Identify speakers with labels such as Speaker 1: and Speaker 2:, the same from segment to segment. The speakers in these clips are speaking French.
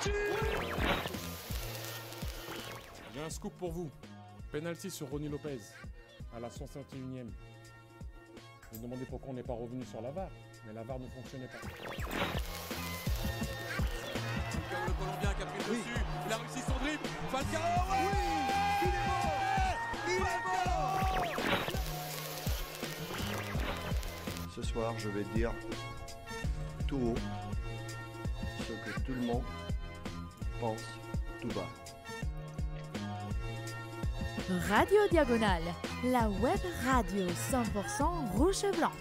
Speaker 1: J'ai un scoop pour vous. Penalty sur Ronny Lopez à la 151e. Vous vous demandez pourquoi on n'est pas revenu sur la VAR, mais la VAR ne fonctionnait pas.
Speaker 2: Le Colombien qui a pris le dessus, il a réussi son dribble. Falcao, il est mort.
Speaker 3: Ce soir, je vais dire tout haut ce que tout le monde pense tout bas.
Speaker 4: Radio Diagonale, la web radio 100% rouge et blanche.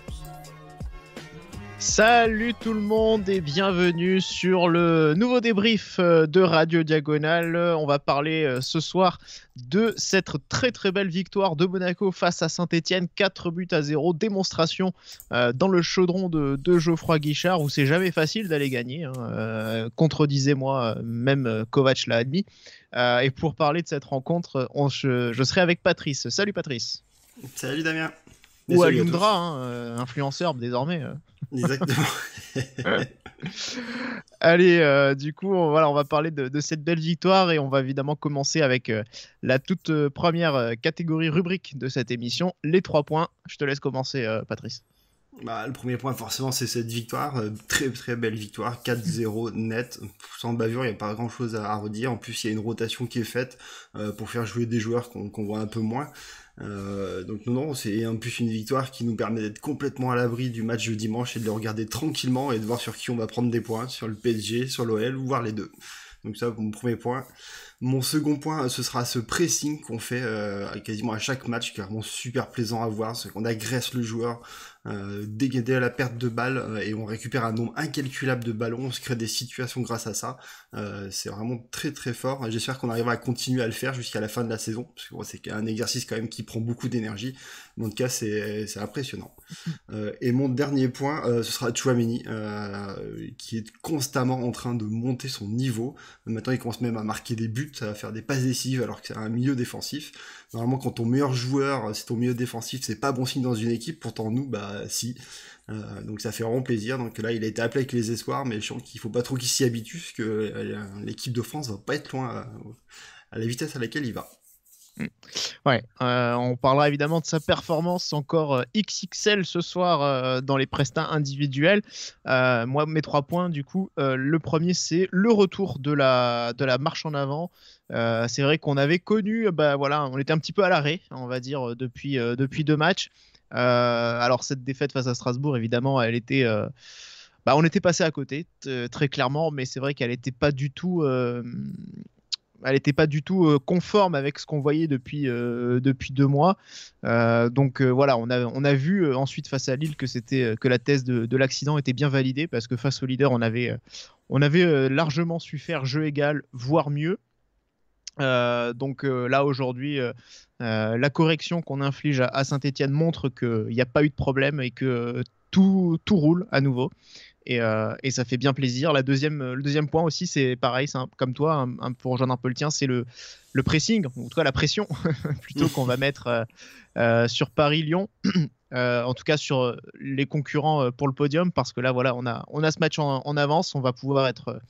Speaker 5: Salut tout le monde et bienvenue sur le nouveau débrief de Radio Diagonale. On va parler ce soir de cette très très belle victoire de Monaco face à Saint-Etienne, 4-0, démonstration dans le chaudron de Geoffroy Guichard où c'est jamais facile d'aller gagner, contredisez-moi, même Kovac l'a admis. Et pour parler de cette rencontre, je serai avec Patrice. Salut Patrice.
Speaker 6: Salut Damien.
Speaker 5: Ou Alundra, influenceur désormais.
Speaker 6: Exactement.
Speaker 5: Allez, du coup, on va parler de cette belle victoire et on va évidemment commencer avec la toute première catégorie rubrique de cette émission, les 3 points. Je te laisse commencer, Patrice.
Speaker 6: Le premier point, forcément, c'est cette victoire. Très très belle victoire, 4-0 net, sans bavure, il n'y a pas grand chose à redire. En plus, il y a une rotation qui est faite pour faire jouer des joueurs qu'on voit un peu moins. Donc non, c'est en plus une victoire qui nous permet d'être complètement à l'abri du match de dimanche et de le regarder tranquillement et de voir sur qui on va prendre des points, sur le PSG, sur l'OL ou voir les deux. Donc ça, mon premier point. Mon second point, ce sera ce pressing qu'on fait quasiment à chaque match, qui est vraiment super plaisant à voir, c'est qu'on agresse le joueur dès la perte de balle et on récupère un nombre incalculable de ballons, on se crée des situations grâce à ça. C'est vraiment très très fort. J'espère qu'on arrivera à continuer à le faire jusqu'à la fin de la saison, parce que c'est un exercice quand même qui prend beaucoup d'énergie. Mais en tout cas, c'est impressionnant. Et mon dernier point, ce sera Tchouaméni, qui est constamment en train de monter son niveau. Maintenant, il commence même à marquer des buts, à faire des passes décisives alors que c'est un milieu défensif. Normalement, quand ton meilleur joueur, c'est ton milieu défensif, c'est pas bon signe dans une équipe. Pourtant, nous, si. Donc ça fait vraiment plaisir. Donc là, il a été appelé avec les espoirs, mais je sens qu'il faut pas trop qu'il s'y habitue, parce que l'équipe de France va pas être loin à la vitesse à laquelle il va.
Speaker 5: Ouais, on parlera évidemment de sa performance encore XXL ce soir dans les prestats individuels. Moi, mes 3 points, du coup, le premier, c'est le retour de la marche en avant. C'est vrai qu'on avait connu, on était un petit peu à l'arrêt, on va dire, depuis 2 matchs. Alors cette défaite face à Strasbourg, évidemment, elle était... on était passé à côté, très clairement, mais c'est vrai qu'elle n'était pas du tout... elle n'était pas du tout conforme avec ce qu'on voyait depuis 2 mois. Donc on a vu ensuite face à Lille que la thèse de l'accident était bien validée, parce que face au leader, on avait largement su faire jeu égal, voire mieux. Donc là aujourd'hui, la correction qu'on inflige à Saint-Etienne montre qu'il n'y a pas eu de problème et que tout roule à nouveau. Et ça fait bien plaisir. Le deuxième point aussi, c'est pareil, c'est comme toi, pour rejoindre un peu le tien, c'est le pressing, ou en tout cas la pression plutôt qu'on va mettre sur Paris-Lyon, en tout cas sur les concurrents pour le podium, parce que là voilà, on a ce match en avance, on va pouvoir être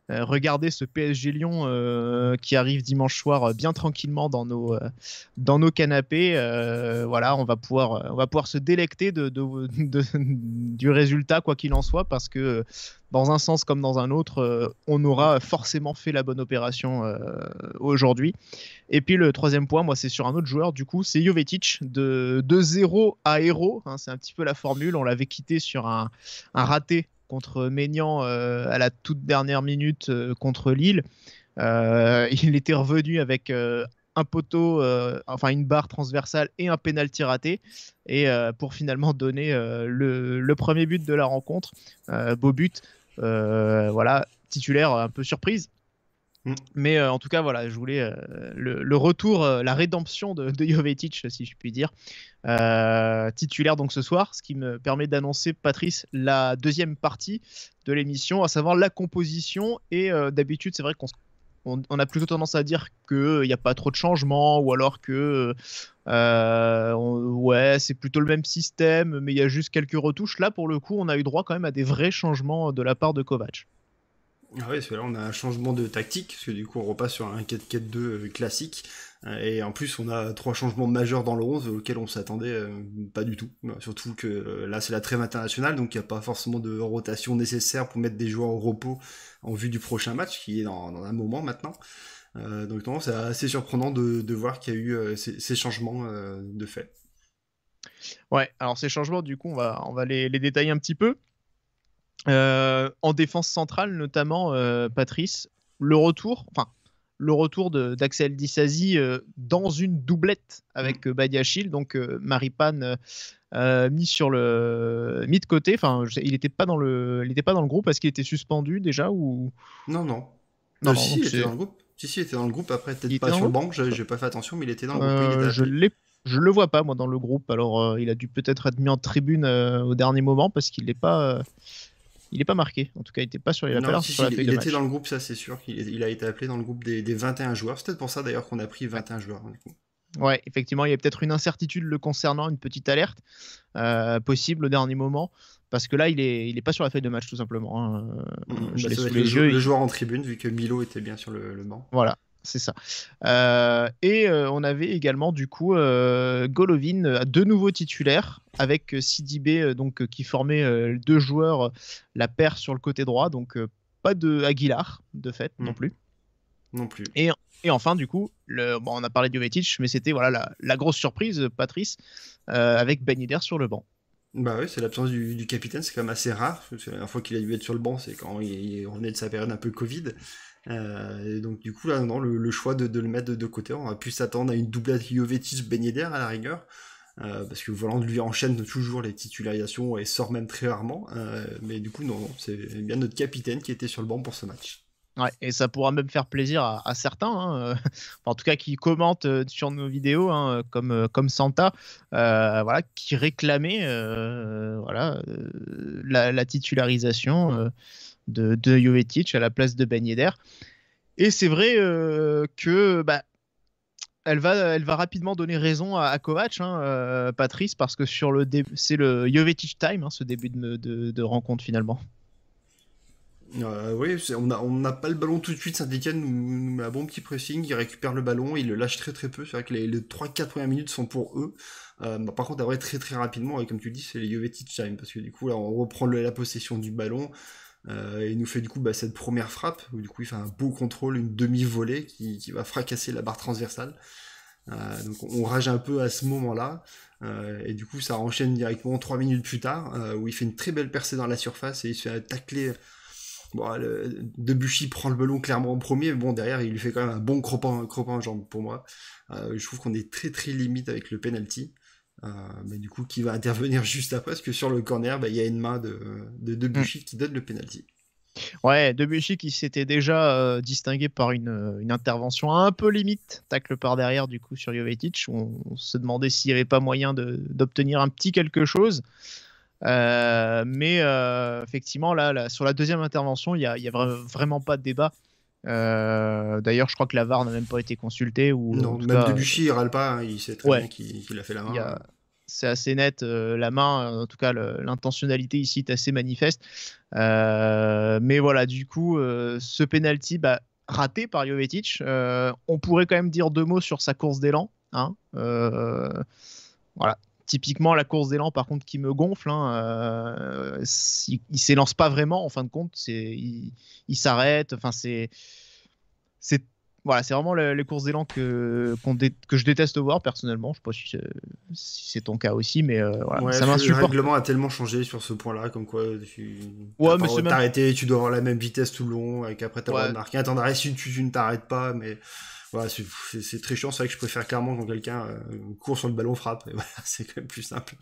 Speaker 5: regarder ce PSG Lyon qui arrive dimanche soir bien tranquillement dans nos canapés. On va pouvoir se délecter du résultat, quoi qu'il en soit, parce que dans un sens comme dans un autre, on aura forcément fait la bonne opération aujourd'hui. Et puis le troisième point, moi, c'est sur un autre joueur, du coup, c'est Jovetic, de 0 à héros, c'est un petit peu la formule. On l'avait quitté sur un raté contre Maignan à la toute dernière minute contre Lille. Il était revenu avec un poteau, une barre transversale et un pénalty raté, et pour finalement donner le premier but de la rencontre. Beau but, titulaire, un peu surprise. Mais en tout cas, voilà, je voulais le retour, la rédemption de Jovetic, si je puis dire, titulaire donc ce soir, ce qui me permet d'annoncer, Patrice, la deuxième partie de l'émission, à savoir la composition. Et d'habitude, c'est vrai qu'on a plutôt tendance à dire qu'il n'y a pas trop de changements, ou alors que c'est plutôt le même système, mais il y a juste quelques retouches. Là, pour le coup, on a eu droit quand même à des vrais changements de la part de Kovac.
Speaker 6: Ah ouais, parce que là on a un changement de tactique, parce que du coup on repasse sur un 4-4-2 classique, et en plus on a 3 changements majeurs dans le 11 auxquels on s'attendait pas du tout. Surtout que là c'est la trêve internationale, donc il n'y a pas forcément de rotation nécessaire pour mettre des joueurs au repos en vue du prochain match, qui est dans un moment maintenant. Donc non, c'est assez surprenant de voir qu'il y a eu ces changements de fait.
Speaker 5: Ouais, alors ces changements, du coup, on va les détailler un petit peu. En défense centrale, notamment, Patrice, le retour d'Axel Disasi dans une doublette avec Badiachil, donc Maripane mis de côté. Enfin, il n'était pas dans le groupe parce qu'il était suspendu déjà ou
Speaker 6: Non.
Speaker 5: Non,
Speaker 6: Si, il
Speaker 5: donc
Speaker 6: était dans le groupe. Si, il était dans le groupe. Après,
Speaker 5: Il
Speaker 6: peut-être
Speaker 5: était
Speaker 6: pas
Speaker 5: dans
Speaker 6: sur
Speaker 5: le
Speaker 6: le banc, j'ai pas fait attention, mais il était dans le groupe. Il était appelé.
Speaker 5: je le vois pas moi dans le groupe. Alors il a dû peut-être être mis en tribune au dernier moment parce qu'il n'est pas marqué. En tout cas, il n'était pas sur les
Speaker 6: Non,
Speaker 5: sur la feuille de
Speaker 6: il
Speaker 5: match.
Speaker 6: était dans le groupe, ça c'est sûr. Il a été appelé dans le groupe des 21 joueurs. C'est peut-être pour ça d'ailleurs qu'on a pris 21 joueurs. Du coup.
Speaker 5: Ouais, effectivement, il y a peut-être une incertitude le concernant, une petite alerte possible au dernier moment, parce que là, il est pas sur la feuille de match tout simplement. Hein. Je l'ai sous les yeux.
Speaker 6: Le joueur en tribune, vu que Milo était bien sur le banc.
Speaker 5: Voilà, c'est ça. On avait également du coup Golovin à de nouveau titulaire avec Sidibé qui formait 2 joueurs, la paire sur le côté droit, donc pas de Aguilar de fait non plus.
Speaker 6: Non plus.
Speaker 5: Et enfin, du coup, on a parlé de Jovetic, mais c'était la grosse surprise, Patrice, avec Ben Yedder sur le banc.
Speaker 6: Bah oui, c'est l'absence du capitaine, c'est quand même assez rare. La dernière fois qu'il a dû être sur le banc, c'est quand il revenait de sa période un peu Covid. Et donc du coup, là, non, le choix de le mettre de côté, on a pu s'attendre à une doublette Jovetic-Ben Yedder à la rigueur. Parce que Voland lui enchaîne toujours les titularisations et sort même très rarement. Mais du coup, non, c'est bien notre capitaine qui était sur le banc pour ce match.
Speaker 5: Ouais, et ça pourra même faire plaisir à certains, hein, en tout cas qui commentent sur nos vidéos, hein, comme Santa, qui réclamait la titularisation de Jovetic à la place de Ben Yedder. Et c'est vrai que elle va rapidement donner raison à Kovac, hein, Patrice, parce que c'est le Jovetic time, hein, ce début de rencontre finalement.
Speaker 6: Oui, on n'a pas le ballon tout de suite. Saint-Etienne nous met un bon petit pressing, il récupère le ballon, il le lâche très très peu. C'est vrai que les 3-4 premières minutes sont pour eux. Par contre, après, très très rapidement, et comme tu dis, c'est les Jovetic time, parce que du coup, là, on reprend la possession du ballon, et il nous fait du coup cette première frappe, où du coup, il fait un beau contrôle, une demi-volée qui va fracasser la barre transversale. Donc on rage un peu à ce moment-là, et du coup, ça enchaîne directement 3 minutes plus tard, où il fait une très belle percée dans la surface, et il se fait tacler. Bon, Debuchy prend le ballon clairement en premier, mais bon, derrière, il lui fait quand même un bon croppant en jambe pour moi. Je trouve qu'on est très très limite avec le penalty. Mais du coup, qui va intervenir juste après, parce que sur le corner, il y a une main de Debuchy qui donne le penalty.
Speaker 5: Ouais, Debuchy qui s'était déjà distingué par une intervention un peu limite, tacle par derrière du coup sur Jovetic. On se demandait s'il n'y avait pas moyen d'obtenir un petit quelque chose. Mais effectivement là, sur la deuxième intervention il y a vraiment pas de débat. D'ailleurs je crois que la VAR n'a même pas été consultée ou
Speaker 6: non, même Debuchy il râle pas, hein, il sait très bien qu'il a fait la main.
Speaker 5: C'est assez net, la main, en tout cas l'intentionnalité ici est assez manifeste, mais voilà, du coup ce penalty raté par Jovetic. On pourrait quand même dire 2 mots sur sa course d'élan, hein. Voilà. Typiquement, la course d'élan, par contre, qui me gonfle, hein, il s'élance pas vraiment, en fin de compte, il s'arrête. Enfin, c'est vraiment les courses d'élan que je déteste voir, personnellement. Je sais pas si c'est ton cas aussi, mais ça m'insupporte.
Speaker 6: Le règlement a tellement changé sur ce point-là, comme quoi t'arrêter, tu dois avoir la même vitesse tout le long, et qu'après t'as le droit de marquer un temps d'arrêt si tu ne t'arrêtes pas, mais... Voilà, c'est très chiant, c'est vrai que je préfère clairement quand quelqu'un court sur le ballon frappe, et voilà, c'est quand même plus simple.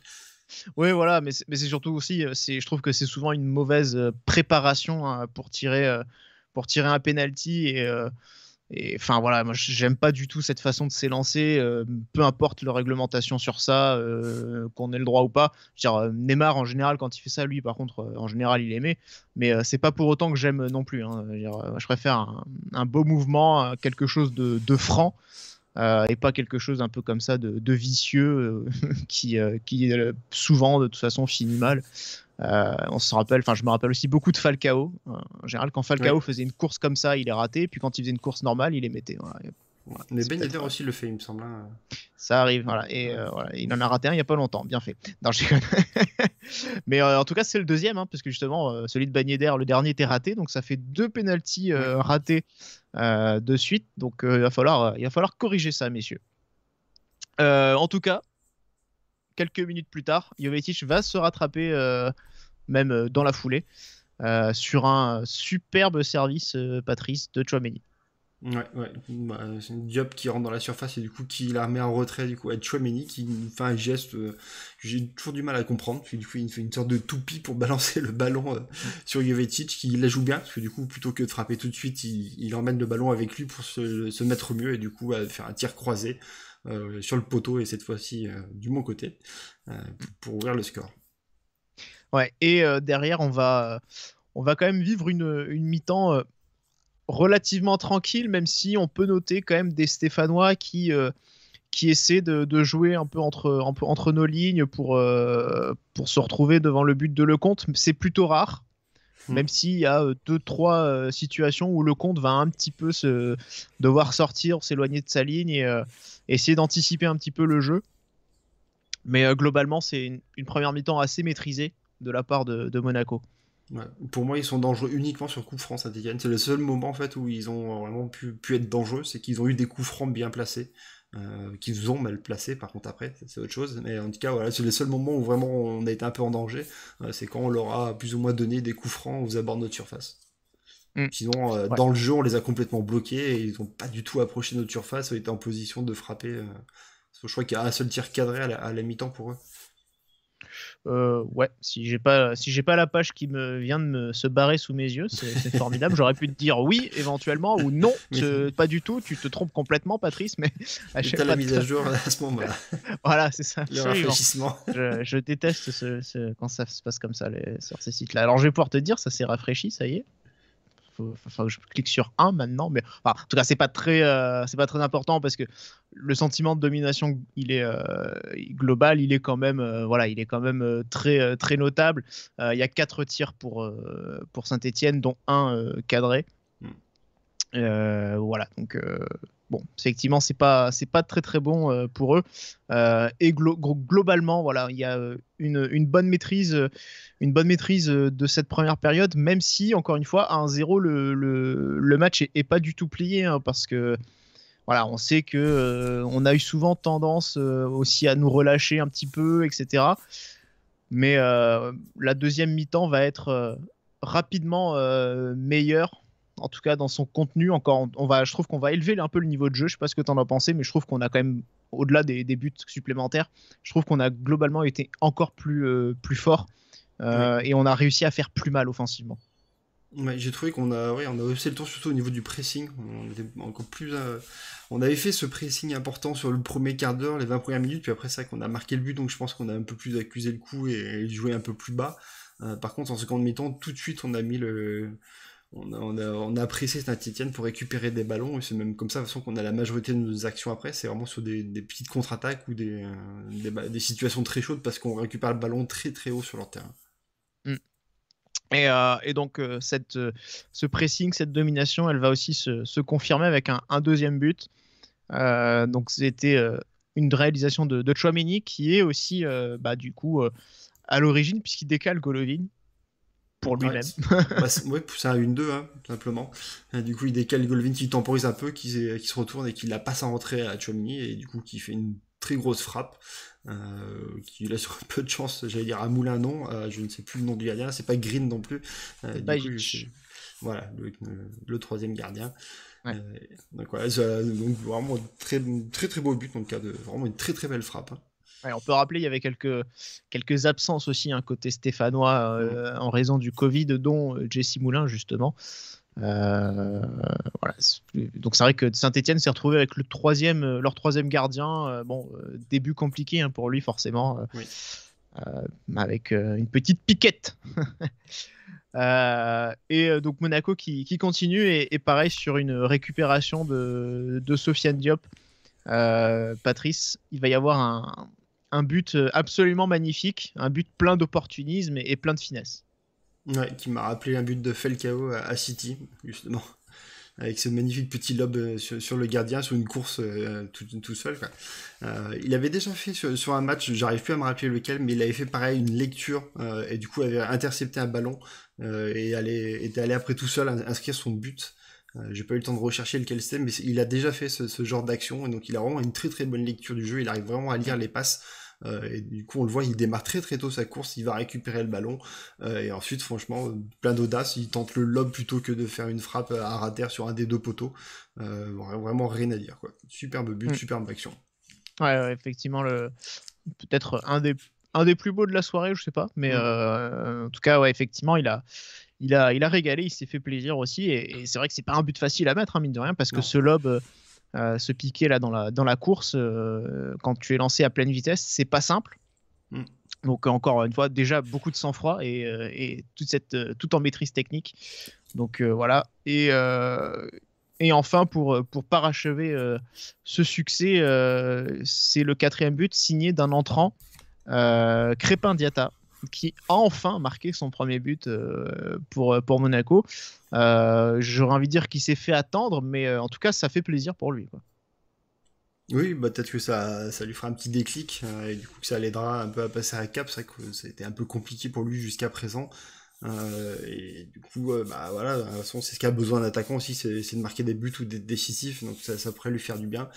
Speaker 5: Oui, voilà, mais c'est surtout aussi, je trouve que c'est souvent une mauvaise préparation, hein, pour tirer un penalty, et enfin voilà, moi j'aime pas du tout cette façon de s'élancer, peu importe leur réglementation sur ça, qu'on ait le droit ou pas. Je veux dire, Neymar en général quand il fait ça, lui par contre en général il aimait, mais c'est pas pour autant que j'aime non plus, hein. Je préfère un beau mouvement, quelque chose de franc, et pas quelque chose un peu comme ça de vicieux, qui souvent de toute façon finit mal. On se rappelle, je me rappelle aussi beaucoup de Falcao. En général, quand Falcao faisait une course comme ça, il les ratait, puis quand il faisait une course normale, il les mettait.
Speaker 6: Voilà. Mais Ben Yedder aussi le fait, il me semble.
Speaker 5: Ça arrive, voilà. Et voilà, il en a raté un il n'y a pas longtemps, bien fait. Non, je déconne. Mais en tout cas, c'est le deuxième, parce que justement, celui de Ben Yedder, le dernier était raté, donc ça fait 2 pénaltys ratés de suite. Donc il va falloir corriger ça, messieurs. En tout cas, quelques minutes plus tard, Jovetic va se rattraper, même dans la foulée, sur un superbe service, Patrice, de Tchouaméni.
Speaker 6: Ouais. C'est une Diop qui rentre dans la surface et du coup qui la remet en retrait du coup à Tchouaméni qui fait un geste que j'ai toujours du mal à comprendre. Puis du coup il fait une sorte de toupie pour balancer le ballon sur Jovetic qui la joue bien parce que du coup plutôt que de frapper tout de suite il emmène le ballon avec lui pour se mettre mieux et du coup faire un tir croisé sur le poteau et cette fois-ci du bon côté pour ouvrir le score.
Speaker 5: Ouais, et derrière on va quand même vivre une mi-temps relativement tranquille, même si on peut noter quand même des Stéphanois qui essaient de jouer un peu entre nos lignes pour se retrouver devant le but de Lecomte. C'est plutôt rare, même s'il y a 2-3 situations où Lecomte va un petit peu devoir sortir, s'éloigner de sa ligne et essayer d'anticiper un petit peu le jeu. Mais globalement, c'est une première mi-temps assez maîtrisée de la part de Monaco.
Speaker 6: Ouais. Pour moi, ils sont dangereux uniquement sur coup franc, Saint-Étienne. C'est le seul moment en fait où ils ont vraiment pu être dangereux, c'est qu'ils ont eu des coups francs bien placés, qu'ils ont mal placés. Par contre, après, c'est autre chose. Mais en tout cas, voilà, c'est le seul moment où vraiment on a été un peu en danger. C'est quand on leur a plus ou moins donné des coups francs aux abords de notre surface. Sinon, dans le jeu, on les a complètement bloqués et ils n'ont pas du tout approché notre surface. Ils étaient en position de frapper. Je crois qu'il y a un seul tir cadré à la mi-temps pour eux.
Speaker 5: Ouais, si j'ai pas la page qui me vient de se barrer sous mes yeux, c'est formidable. J'aurais pu te dire oui éventuellement ou non, pas du tout. Tu te trompes complètement, Patrice, mais
Speaker 6: t'as la mise à jour à ce moment-là.
Speaker 5: Voilà, c'est ça.
Speaker 6: Le rafraîchissement.
Speaker 5: Je déteste quand ça se passe comme ça sur ces sites-là. Alors je vais pouvoir te dire, ça s'est rafraîchi, ça y est. Enfin, je clique sur 1 maintenant, mais en tout cas c'est pas très important parce que le sentiment de domination il est global, il est quand même très très notable. Il y a 4 tirs pour Saint-Étienne, dont 1 cadré. Voilà, donc bon, effectivement c'est pas très très bon pour eux, et globalement voilà, il y a une bonne maîtrise de cette première période, même si encore une fois à 1-0 le match est pas du tout plié, parce que voilà, on sait que on a eu souvent tendance aussi à nous relâcher un petit peu, etc. Mais la deuxième mi-temps va être rapidement meilleure. En tout cas, dans son contenu, je trouve qu'on va élever un peu le niveau de jeu. Je sais pas ce que tu en as pensé, mais je trouve qu'on a quand même, au-delà des buts supplémentaires, je trouve qu'on a globalement été encore plus fort, et on a réussi à faire plus mal offensivement.
Speaker 6: Ouais, j'ai trouvé qu'on a haussé le ton surtout au niveau du pressing. On était encore plus. On avait fait ce pressing important sur le premier quart d'heure, les 20 premières minutes, puis après ça qu'on a marqué le but, donc je pense qu'on a un peu plus accusé le coup et joué un peu plus bas. Par contre, en seconde mi-temps, tout de suite, on a mis on a pressé Saint-Étienne pour récupérer des ballons, et c'est même comme ça de toute façon qu'on a la majorité de nos actions après. C'est vraiment sur des petites contre-attaques ou des situations très chaudes parce qu'on récupère le ballon très très haut sur leur terrain.
Speaker 5: Et donc ce pressing, cette domination, elle va aussi se confirmer avec un deuxième but. Donc c'était une réalisation de Tchouaméni, qui est aussi du coup à l'origine, puisqu'il décale Golovin pour lui-même.
Speaker 6: C'est un 1-2, tout simplement. Du coup, il décale Golovin, qui temporise un peu, qui se retourne et qui la passe en rentrée à Tchouaméni, et du coup, qui fait une très grosse frappe, qui laisse sur peu de chance, j'allais dire à Moulin, non, je ne sais plus le nom du gardien, c'est pas Green non plus. Voilà, le troisième gardien. Ouais. Donc vraiment très très très beau but, donc vraiment une très très belle frappe.
Speaker 5: Ouais, on peut rappeler, il y avait quelques absences aussi, côté stéphanois, en raison du Covid, dont Jesse Moulin justement. Voilà. Donc c'est vrai que Saint-Étienne s'est retrouvé avec leur troisième gardien. Début compliqué pour lui forcément, oui. Avec une petite piquette. Et donc Monaco qui continue, et pareil sur une récupération de Sofiane Diop. Patrice, il va y avoir un but absolument magnifique, un but plein d'opportunisme et plein de finesse.
Speaker 6: Ouais, qui m'a rappelé un but de Falcao à City, justement. Avec ce magnifique petit lob sur le gardien, sur une course tout seul. Quoi. Il avait déjà fait sur un match, j'arrive plus à me rappeler lequel, mais il avait fait pareil, une lecture, et du coup avait intercepté un ballon, et était allé après tout seul inscrire son but. J'ai pas eu le temps de rechercher lequel c'était, mais il a déjà fait ce genre d'action, et donc il a vraiment une très très bonne lecture du jeu, il arrive vraiment à lire les passes. Et du coup on le voit, il démarre très très tôt sa course, il va récupérer le ballon, et ensuite franchement plein d'audace, il tente le lob plutôt que de faire une frappe à ras terre sur un des deux poteaux, vraiment rien à dire quoi. Superbe but, superbe action.
Speaker 5: Ouais, effectivement, peut-être un des plus beaux de la soirée, je sais pas, mais en tout cas ouais, effectivement il a régalé, il s'est fait plaisir aussi, et c'est vrai que c'est pas un but facile à mettre, hein, mine de rien, parce que ce lob, ce piqué là dans la course, quand tu es lancé à pleine vitesse, c'est pas simple. Donc encore une fois, déjà beaucoup de sang-froid et tout en maîtrise technique. Donc voilà. Et enfin, pour parachever ce succès, c'est le 4e but signé d'un entrant, Crépin Diatta, qui a enfin marqué son premier but pour Monaco. J'aurais envie de dire qu'il s'est fait attendre, mais en tout cas, ça fait plaisir pour lui, quoi.
Speaker 6: Oui, bah peut-être que ça lui fera un petit déclic, et du coup que ça l'aidera un peu à passer à cap. C'est vrai que ça a été un peu compliqué pour lui jusqu'à présent. Et du coup, bah voilà, de toute façon, c'est ce qu'a besoin d'un attaquant aussi, c'est de marquer des buts ou d'être décisif, donc ça pourrait lui faire du bien.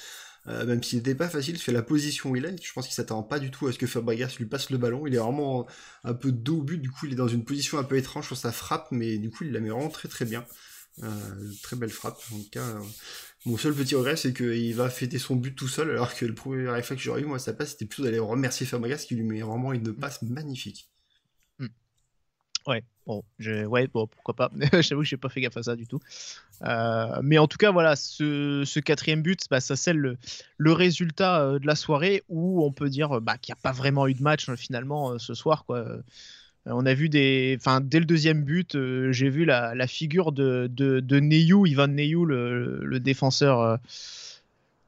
Speaker 6: Même s'il n'était pas facile, c'est la position où il est, je pense qu'il s'attend pas du tout à ce que Fabregas lui passe le ballon, il est vraiment un peu dos au but, du coup il est dans une position un peu étrange sur sa frappe, mais du coup il la met vraiment très très bien. Très belle frappe, en tout cas. Mon seul petit regret, c'est qu'il va fêter son but tout seul, alors que le premier réflexe que j'aurais eu, moi, à sa place, c'était plutôt d'aller remercier Fabregas, qui lui met vraiment une passe magnifique.
Speaker 5: Ouais, bon, pourquoi pas. J'avoue que j'ai pas fait gaffe à ça du tout. Mais en tout cas, voilà, ce 4e but, bah, ça scelle le résultat de la soirée, où on peut dire qu'il n'y a pas vraiment eu de match finalement ce soir, quoi. On a vu dès le 2e but, j'ai vu la figure de Neyou, Ivan Neyou, le défenseur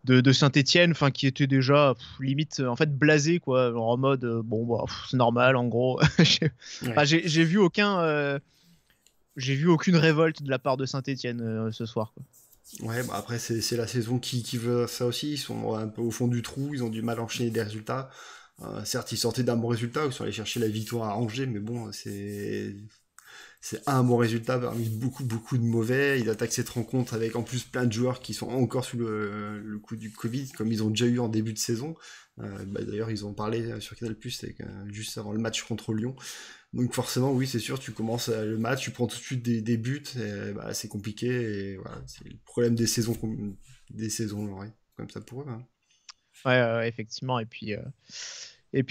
Speaker 5: de Saint-Etienne, qui était déjà limite en fait blasé, quoi, en mode c'est normal en gros. J'ai vu aucune révolte de la part de Saint-Etienne ce soir, quoi.
Speaker 6: Ouais, bah après c'est la saison qui veut ça aussi, ils sont un peu au fond du trou, ils ont du mal à enchaîner des résultats. Certes, ils sortaient d'un bon résultat, ils sont allés chercher la victoire à Angers, mais bon, c'est un bon résultat parmi beaucoup de mauvais. Ils attaquent cette rencontre avec en plus plein de joueurs qui sont encore sous le coup du Covid, comme ils ont déjà eu en début de saison. D'ailleurs, ils ont parlé sur Canal+, juste avant le match contre Lyon. Donc forcément, oui, c'est sûr, tu commences le match, tu prends tout de suite des buts, et, c'est compliqué, et voilà, c'est le problème des saisons ouais, comme ça pour eux. Hein.
Speaker 5: Ouais, effectivement, et puis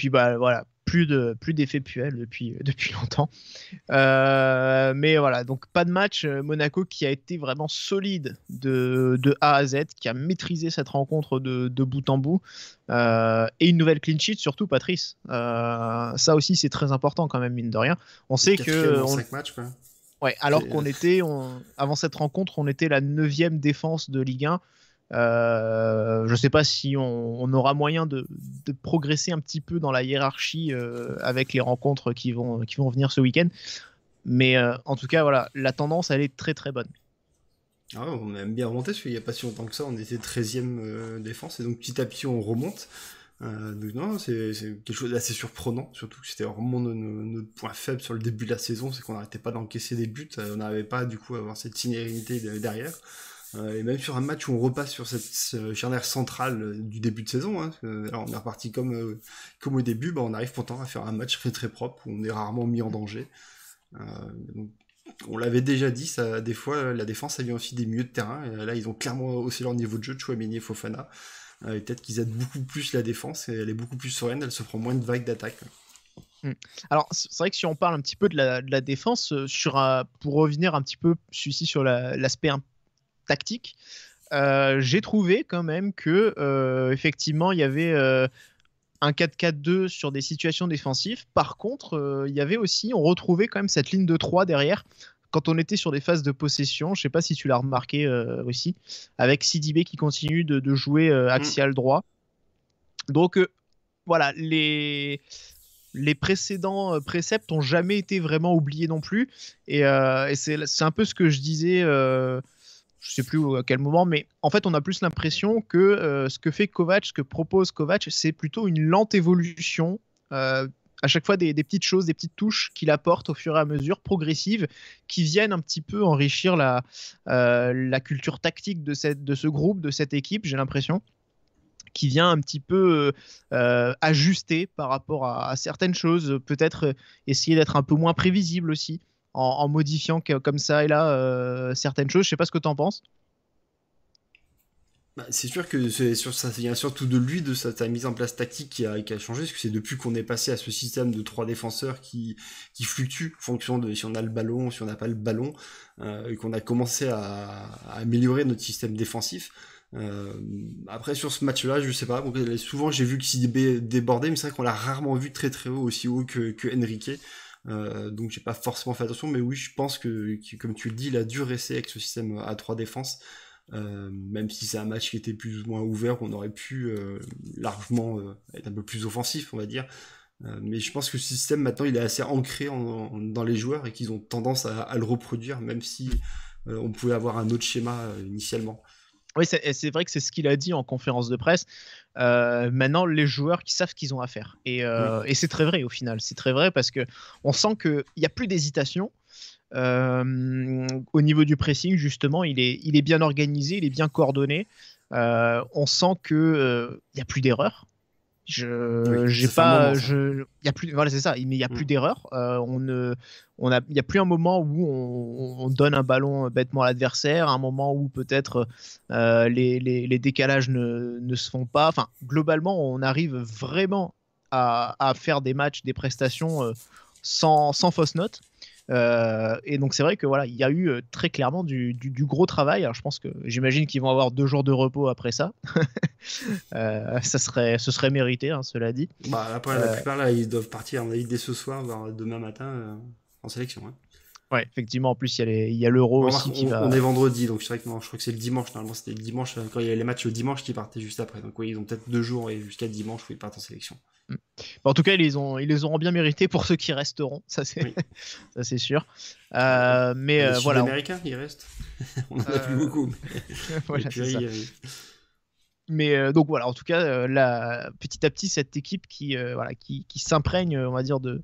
Speaker 5: voilà, plus d'effet Puel depuis longtemps. Mais voilà, donc pas de match. Monaco qui a été vraiment solide de A à Z, qui a maîtrisé cette rencontre de bout en bout, et une nouvelle clean sheet surtout, Patrice. Ça aussi c'est très important quand même, mine de rien. On sait que
Speaker 6: 5 matchs, quoi.
Speaker 5: Ouais, alors qu'on était avant cette rencontre, on était la 9e défense de Ligue 1. Je ne sais pas si on aura moyen de progresser un petit peu dans la hiérarchie avec les rencontres qui vont venir ce week-end. Mais en tout cas, voilà, la tendance, elle est très très bonne.
Speaker 6: Ah, on aime bien remonter, parce qu'il n'y a pas si longtemps que ça, on était 13e défense, et donc petit à petit on remonte. Donc non, c'est quelque chose d'assez surprenant, surtout que c'était vraiment notre point faible sur le début de la saison, c'est qu'on n'arrêtait pas d'encaisser des buts, on n'arrivait pas du coup à avoir cette linéarité derrière. Et même sur un match où on repasse sur cette charnière centrale du début de saison, hein, alors on est reparti comme au début, on arrive pourtant à faire un match très très propre, où on est rarement mis en danger. Donc, on l'avait déjà dit, ça, des fois la défense ça vient aussi des milieux de terrain, et là ils ont clairement haussé leur niveau de jeu, Tchouaméni et Fofana, et peut-être qu'ils aident beaucoup plus la défense, et elle est beaucoup plus sereine, elle se prend moins de vagues d'attaque.
Speaker 5: Alors c'est vrai que si on parle un petit peu de la défense, pour revenir un petit peu sur l'aspect tactique, j'ai trouvé quand même que effectivement il y avait un 4-4-2 sur des situations défensives. Par contre, il y avait aussi, on retrouvait quand même cette ligne de 3 derrière quand on était sur des phases de possession. Je sais pas si tu l'as remarqué aussi, avec Sidibé qui continue de jouer axial droit. Donc voilà, les précédents préceptes ont jamais été vraiment oubliés non plus. Et c'est un peu ce que je disais, je sais plus à quel moment, mais en fait, on a plus l'impression que ce que fait Kovac, ce que propose Kovac, c'est plutôt une lente évolution. À chaque fois, des petites choses, des petites touches qu'il apporte au fur et à mesure, progressives, qui viennent un petit peu enrichir la culture tactique de ce groupe, de cette équipe, j'ai l'impression, qui vient un petit peu ajuster par rapport à certaines choses, peut-être essayer d'être un peu moins prévisible aussi, en modifiant comme ça et là certaines choses. Je sais pas ce que tu en penses.
Speaker 6: Bah, c'est sûr que ça vient surtout de lui, de sa mise en place tactique qui a changé, parce que c'est depuis qu'on est passé à ce système de 3 défenseurs qui fluctue en fonction de si on a le ballon, si on n'a pas le ballon, et qu'on a commencé à améliorer notre système défensif. Après sur ce match-là, je sais pas, donc, souvent j'ai vu que Sidibé débordait, mais c'est vrai qu'on l'a rarement vu très très haut, aussi haut que Enrique. Donc j'ai pas forcément fait attention, mais oui, je pense que comme tu le dis, il a dû rester avec ce système à 3 défenses. Même si c'est un match qui était plus ou moins ouvert, on aurait pu largement être un peu plus offensif, on va dire. Mais je pense que ce système maintenant il est assez ancré dans les joueurs et qu'ils ont tendance à le reproduire, même si on pouvait avoir un autre schéma initialement.
Speaker 5: Oui, c'est vrai que c'est ce qu'il a dit en conférence de presse. Maintenant, les joueurs qui savent ce qu'ils ont à faire. Et c'est très vrai au final. C'est très vrai parce qu'on sent qu'il n'y a plus d'hésitation. Au niveau du pressing, justement, il est bien organisé, il est bien coordonné. On sent qu'il n'y a plus d'erreurs. Il y a plus, voilà, c'est ça, mais il n'y a plus d'erreurs. Il n'y a plus un moment où on donne un ballon bêtement à l'adversaire, un moment où peut-être les décalages ne se font pas. Enfin, globalement, on arrive vraiment à faire des matchs, des prestations sans fausse note. Et donc c'est vrai que voilà, il y a eu très clairement du gros travail. Alors j'imagine qu'ils vont avoir 2 jours de repos après ça. Ce serait mérité, hein, cela dit.
Speaker 6: Bah après la plupart là, ils doivent partir dès ce soir, voire demain matin en sélection. Hein.
Speaker 5: Ouais, effectivement. En plus, il y a l'Euro aussi qui va.
Speaker 6: On est vendredi, donc c'est vrai que non, je crois que c'est le dimanche. Normalement, c'était le dimanche quand il y a les matchs le dimanche qui partaient juste après. Donc oui, ils ont peut-être 2 jours et jusqu'à dimanche où ils partent en sélection.
Speaker 5: Bon, en tout cas, ils les auront bien mérités pour ceux qui resteront. Ça c'est sûr. Mais voilà.
Speaker 6: Les Américains, ils restent. On en a plus beaucoup.
Speaker 5: Voilà, c'est ça. Mais donc voilà, en tout cas, petit à petit, cette équipe qui s'imprègne, on va dire, de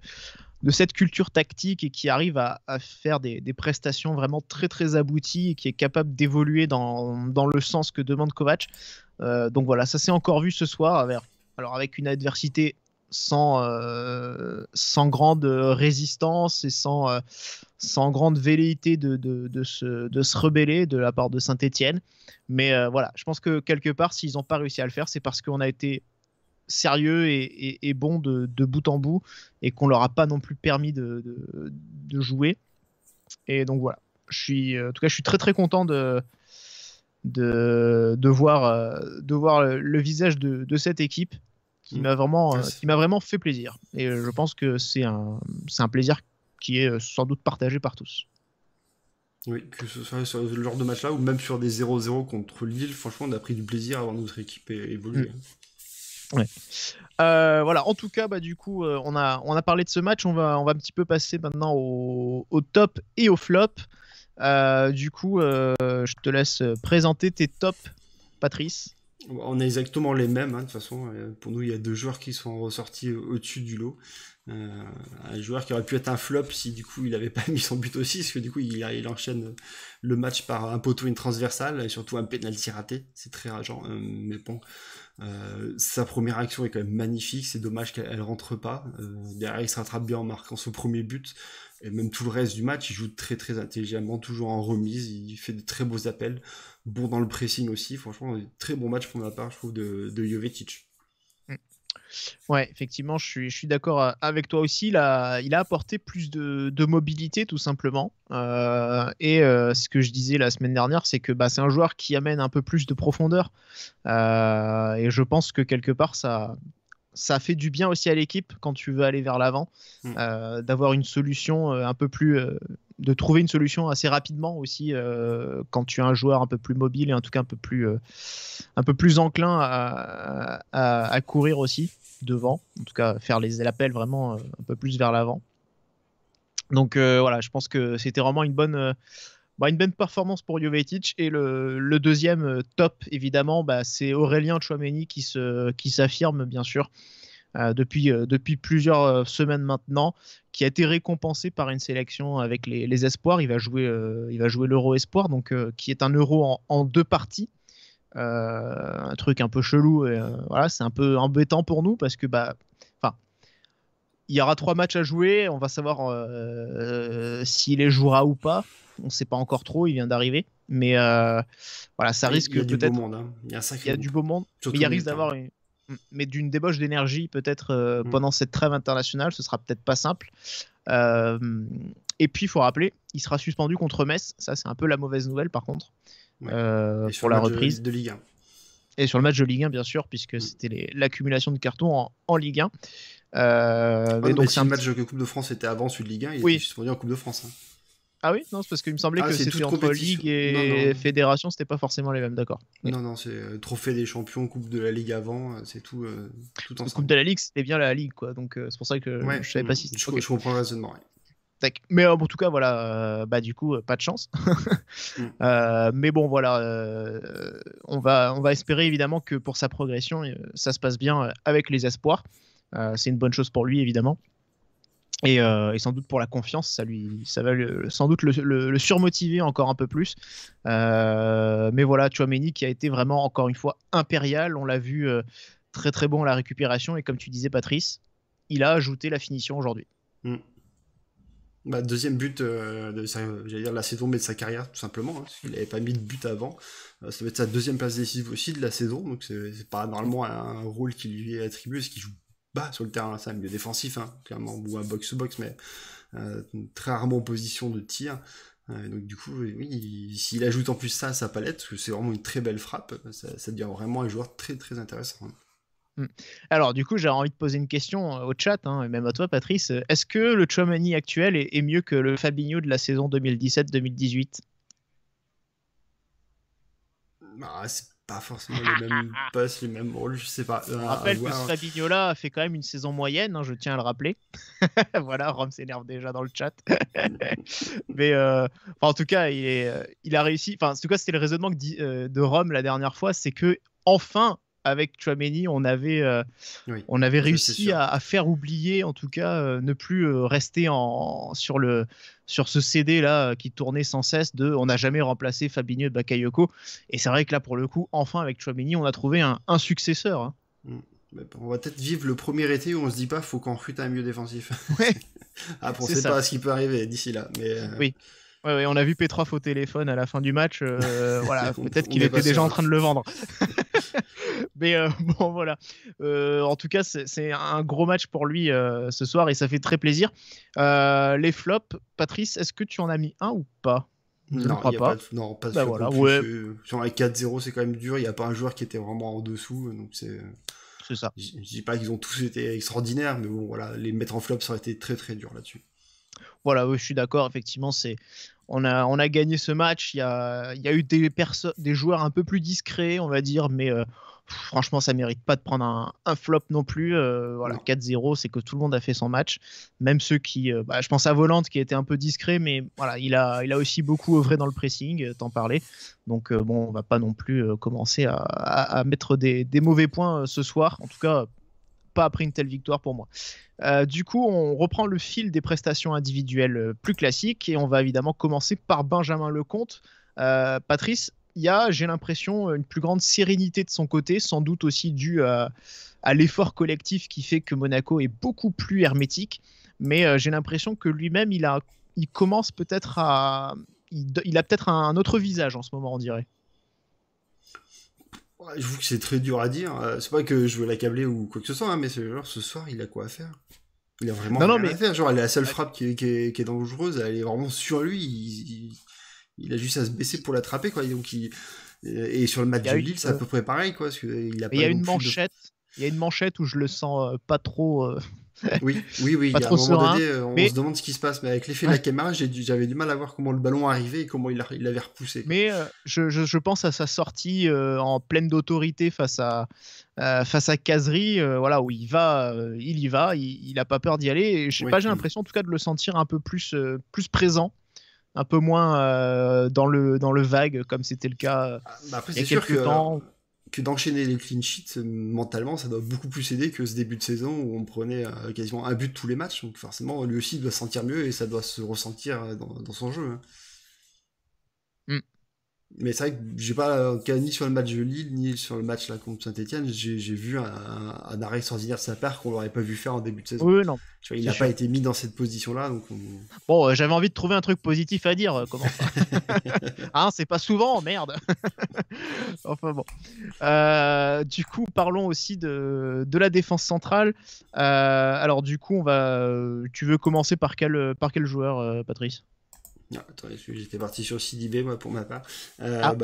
Speaker 5: cette culture tactique et qui arrive à faire des prestations vraiment très très abouties et qui est capable d'évoluer dans le sens que demande Kovac. Donc voilà, ça s'est encore vu ce soir avec une adversité sans grande résistance et sans grande velléité de se rebeller de la part de Saint-Etienne. Mais voilà, je pense que quelque part, s'ils n'ont pas réussi à le faire, c'est parce qu'on a été sérieux et bon de bout en bout et qu'on leur a pas non plus permis de jouer. Et donc voilà, en tout cas, je suis très très content de voir le visage de cette équipe qui m'a vraiment fait plaisir. Et je pense que c'est un plaisir qui est sans doute partagé par tous.
Speaker 6: Oui, que ce soit sur le genre de match-là ou même sur des 0-0 contre Lille, franchement, on a pris du plaisir à voir notre équipe évoluer.
Speaker 5: Ouais. Voilà, en tout cas, du coup, on a parlé de ce match. On va un petit peu passer maintenant au top et au flop. Du coup, je te laisse présenter tes tops, Patrice.
Speaker 6: On a exactement les mêmes, hein, de toute façon. Pour nous, il y a 2 joueurs qui sont ressortis au-dessus du lot. Un joueur qui aurait pu être un flop si du coup il n'avait pas mis son but aussi, parce que du coup il enchaîne le match par un poteau, une transversale et surtout un penalty raté. C'est très rageant, mais bon. Sa première action est quand même magnifique, c'est dommage qu'elle rentre pas. Derrière il se rattrape bien en marquant son premier but, et même tout le reste du match il joue très très intelligemment, toujours en remise, il fait de très beaux appels, bon dans le pressing aussi. Franchement, très bon match pour ma part, je trouve, de Jovetic.
Speaker 5: Ouais, effectivement, je suis d'accord avec toi aussi. Il a apporté plus de mobilité, tout simplement. Ce que je disais la semaine dernière, c'est que c'est un joueur qui amène un peu plus de profondeur. Et je pense que quelque part, ça ça fait du bien aussi à l'équipe quand tu veux aller vers l'avant, d'avoir une solution un peu plus, de trouver une solution assez rapidement aussi quand tu as un joueur un peu plus mobile et en tout cas un peu plus enclin à courir aussi devant, en tout cas faire l'appel vraiment un peu plus vers l'avant. Donc voilà, je pense que c'était vraiment une bonne performance pour Jovetic. Et le deuxième top, évidemment, c'est Aurélien Tchouaméni qui s'affirme, bien sûr, depuis plusieurs semaines maintenant, qui a été récompensé par une sélection avec les espoirs. Il va jouer l'Euro Espoir, donc, qui est un Euro en 2 parties. Un truc un peu chelou. Voilà, c'est un peu embêtant pour nous parce que il y aura 3 matchs à jouer. On va savoir s'il les jouera ou pas. On ne sait pas encore trop. Il vient d'arriver. Mais voilà, ça risque peut-être.
Speaker 6: Il y a du beau monde. Hein. Il y a
Speaker 5: du beau monde. Mais il risque d'avoir d'une débauche d'énergie peut-être pendant cette trêve internationale. Ce sera peut-être pas simple. Et puis, il faut rappeler, il sera suspendu contre Metz. Ça, c'est un peu la mauvaise nouvelle, par contre, pour la reprise
Speaker 6: de Ligue 1.
Speaker 5: Et sur le match de Ligue 1, bien sûr, puisque c'était l'accumulation de cartons en Ligue 1.
Speaker 6: Donc, si le match de Coupe de France était avant celui de Ligue 1, il était suspendu en Coupe de France. Hein.
Speaker 5: Ah oui, non, c'est parce qu'il me semblait que c'était entre Ligue et Fédération, c'était pas forcément les mêmes, d'accord. Oui.
Speaker 6: Non, c'est Trophée des Champions, Coupe de la Ligue avant, c'est tout ensemble.
Speaker 5: Coupe de la Ligue, c'était bien la Ligue, quoi. Donc c'est pour ça que je savais pas si c'était.
Speaker 6: Je comprends le raisonnement. Ouais.
Speaker 5: Mais en tout cas, voilà, du coup, pas de chance. Mais bon, voilà, on va espérer évidemment que pour sa progression, ça se passe bien avec les espoirs. C'est une bonne chose pour lui, évidemment. Et sans doute pour la confiance, ça va sans doute le surmotiver encore un peu plus. Mais voilà, Tchouaméni qui a été vraiment, encore une fois, impérial. On l'a vu très très bon à la récupération. Et comme tu disais, Patrice, il a ajouté la finition aujourd'hui.
Speaker 6: Deuxième but de la saison, mais de sa carrière, tout simplement. Hein, parce qu'il n'avait pas mis de but avant. Ça va être sa deuxième place décisive aussi de la saison. Donc c'est pas normalement un rôle qui lui est attribué, parce qu'il joue bas sur le terrain, c'est un milieu défensif, hein, clairement, ou un box-to-box, mais très rarement en position de tir. Donc du coup, oui, s'il ajoute en plus ça à sa palette, parce que c'est vraiment une très belle frappe, ça devient vraiment un joueur très très intéressant.
Speaker 5: Alors du coup, j'ai envie de poser une question au chat, et même à toi, Patrice. Est-ce que le Tchouaméni actuel est mieux que le Fabinho de la saison 2017-2018 ?
Speaker 6: C'est pas forcément les mêmes passes, les mêmes rôles, je sais pas.
Speaker 5: Je rappelle que ce Fabinho-là a fait quand même une saison moyenne, je tiens à le rappeler. Voilà, Rome s'énerve déjà dans le chat. Mais en tout cas, il a réussi. En tout cas, c'était le raisonnement de Rome la dernière fois, c'est que enfin, avec Tchouaméni, on avait réussi à faire oublier, en tout cas, ne plus rester sur ce CD là qui tournait sans cesse on n'a jamais remplacé Fabinho et Bakayoko. Et c'est vrai que là, pour le coup, enfin avec Tchouaméni, on a trouvé un successeur. Hein.
Speaker 6: On va peut-être vivre le premier été où on se dit pas faut qu'on recrute un milieu défensif.
Speaker 5: Ouais.
Speaker 6: On sait pas ce qui peut arriver d'ici là. Mais
Speaker 5: oui. Ouais, on a vu Petrov au téléphone à la fin du match. Voilà, peut-être qu'il était déjà en train de le vendre. Mais bon, voilà. En tout cas, c'est un gros match pour lui ce soir et ça fait très plaisir. Les flops, Patrice, est-ce que tu en as mis un ou pas ?
Speaker 6: Je ne crois pas. Non, pas sûr.
Speaker 5: Voilà,
Speaker 6: sur la 4-0, c'est quand même dur. Il n'y a pas un joueur qui était vraiment en dessous. Donc c'est
Speaker 5: ça.
Speaker 6: Je dis pas qu'ils ont tous été extraordinaires, mais bon, voilà, les mettre en flop, ça aurait été très très dur là-dessus.
Speaker 5: Voilà, je suis d'accord, effectivement, on a gagné ce match, il y a eu des joueurs un peu plus discrets, on va dire, mais franchement, ça mérite pas de prendre un flop non plus. Voilà, 4-0, c'est que tout le monde a fait son match, même ceux qui, je pense à Volante qui était un peu discret, mais voilà, il a aussi beaucoup œuvré dans le pressing, t'en parlais, donc bon, on va pas non plus commencer à mettre des mauvais points ce soir, en tout cas pas après une telle victoire pour moi. Du coup, on reprend le fil des prestations individuelles plus classiques et on va évidemment commencer par Benjamin Lecomte. Patrice, il y a, j'ai l'impression, une plus grande sérénité de son côté, sans doute aussi dû à l'effort collectif qui fait que Monaco est beaucoup plus hermétique, mais j'ai l'impression que lui-même, il commence peut-être il a peut-être un autre visage en ce moment, on dirait.
Speaker 6: Je trouve que c'est très dur à dire. C'est pas que je veux l'accabler ou quoi que ce soit, mais genre, ce soir, il a quoi à faire. Il a vraiment rien à faire. Genre, la seule frappe qui est dangereuse, elle est vraiment sur lui. Il a juste à se baisser pour l'attraper, quoi. Donc, et sur le match de Lille, c'est à peu près pareil, quoi. Parce qu'il a
Speaker 5: il y a une manchette. Il y a une manchette où je le sens pas trop.
Speaker 6: Oui,
Speaker 5: Pas
Speaker 6: il y a un
Speaker 5: trop
Speaker 6: moment
Speaker 5: serein,
Speaker 6: donné, on
Speaker 5: mais-
Speaker 6: se demande ce qui se passe, mais avec l'effet de la caméra, j'avais du mal à voir comment le ballon arrivait et comment il avait repoussé.
Speaker 5: Mais je pense à sa sortie en pleine d'autorité face à Kazri, voilà, où il y va, il a pas peur d'y aller. Et je sais
Speaker 6: Oui.
Speaker 5: pas, j'ai l'impression en tout cas de le sentir un peu plus présent, un peu moins dans le vague comme c'était le cas
Speaker 6: Après,
Speaker 5: il y a
Speaker 6: c'est sûr
Speaker 5: quelques temps.
Speaker 6: que d'enchaîner les clean sheets, mentalement, ça doit beaucoup plus aider que ce début de saison où on prenait quasiment un but tous les matchs. Donc forcément, lui aussi, il doit se sentir mieux et ça doit se ressentir dans son jeu. Hein.
Speaker 5: Mm.
Speaker 6: Mais c'est vrai que j'ai pas, ni sur le match de Lille, ni sur le match là contre Saint-Etienne, j'ai vu un arrêt extraordinaire de sa part qu'on l'aurait pas vu faire en début de saison.
Speaker 5: Oui, non.
Speaker 6: Tu vois, il
Speaker 5: C'est
Speaker 6: n'a
Speaker 5: sûr.
Speaker 6: pas été mis dans cette position-là. Donc
Speaker 5: Bon, j'avais envie de trouver un truc positif à dire. Comment ça Hein, c'est pas souvent, merde. Enfin bon. Du coup, parlons aussi de la défense centrale. Alors du coup, tu veux commencer par quel joueur, Patrice?
Speaker 6: Ah, attends, j'étais parti sur Sidibé, moi, pour ma part.
Speaker 5: Ah.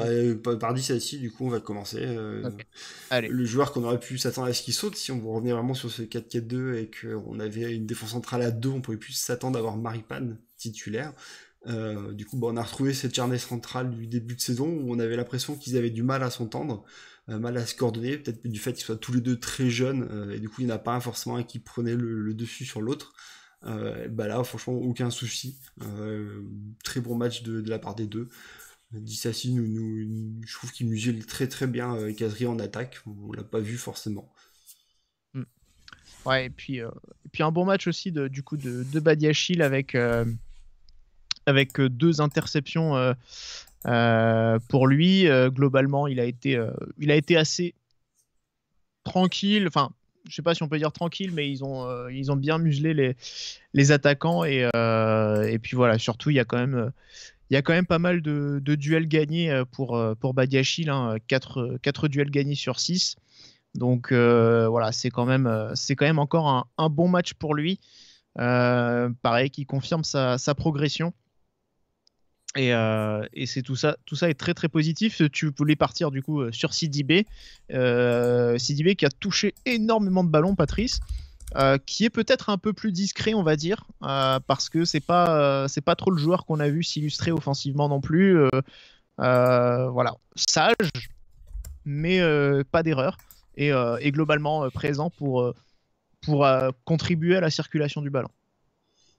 Speaker 6: Par Disasi, du coup, on va commencer.
Speaker 5: Ok. Allez.
Speaker 6: Le joueur qu'on aurait pu s'attendre à ce qu'il saute, si on revenait vraiment sur ce 4-4-2 et qu'on avait une défense centrale à 2, on pouvait plus s'attendre d'avoir Maripane titulaire. Du coup, on a retrouvé cette charnière centrale du début de saison où on avait l'impression qu'ils avaient du mal à s'entendre, mal à se coordonner, peut-être du fait qu'ils soient tous les deux très jeunes, et du coup, il n'y en a pas forcément un qui prenait le dessus sur l'autre. Là, franchement, aucun souci. Très bon match de la part des deux. Disasi, je trouve qu'il muselle très très bien Kazri en attaque. On l'a pas vu forcément.
Speaker 5: Ouais, et puis un bon match aussi du coup de Badiachil avec 2 interceptions pour lui. Globalement, il a été assez tranquille. Enfin, je sais pas si on peut dire tranquille, mais ils ont bien muselé les attaquants et puis voilà. Surtout, il y a quand même pas mal de duels gagnés pour Badiachil, hein, 4 duels gagnés sur 6. Donc voilà, c'est quand même encore un bon match pour lui. Pareil, qui confirme sa progression. Et c'est tout ça est très très positif. Tu voulais partir du coup sur Sidibé, Sidibé qui a touché énormément de ballons, Patrice, qui est peut-être un peu plus discret, on va dire, parce que c'est pas trop le joueur qu'on a vu s'illustrer offensivement non plus. Voilà, sage, mais pas d'erreur, et globalement présent pour contribuer à la circulation du ballon.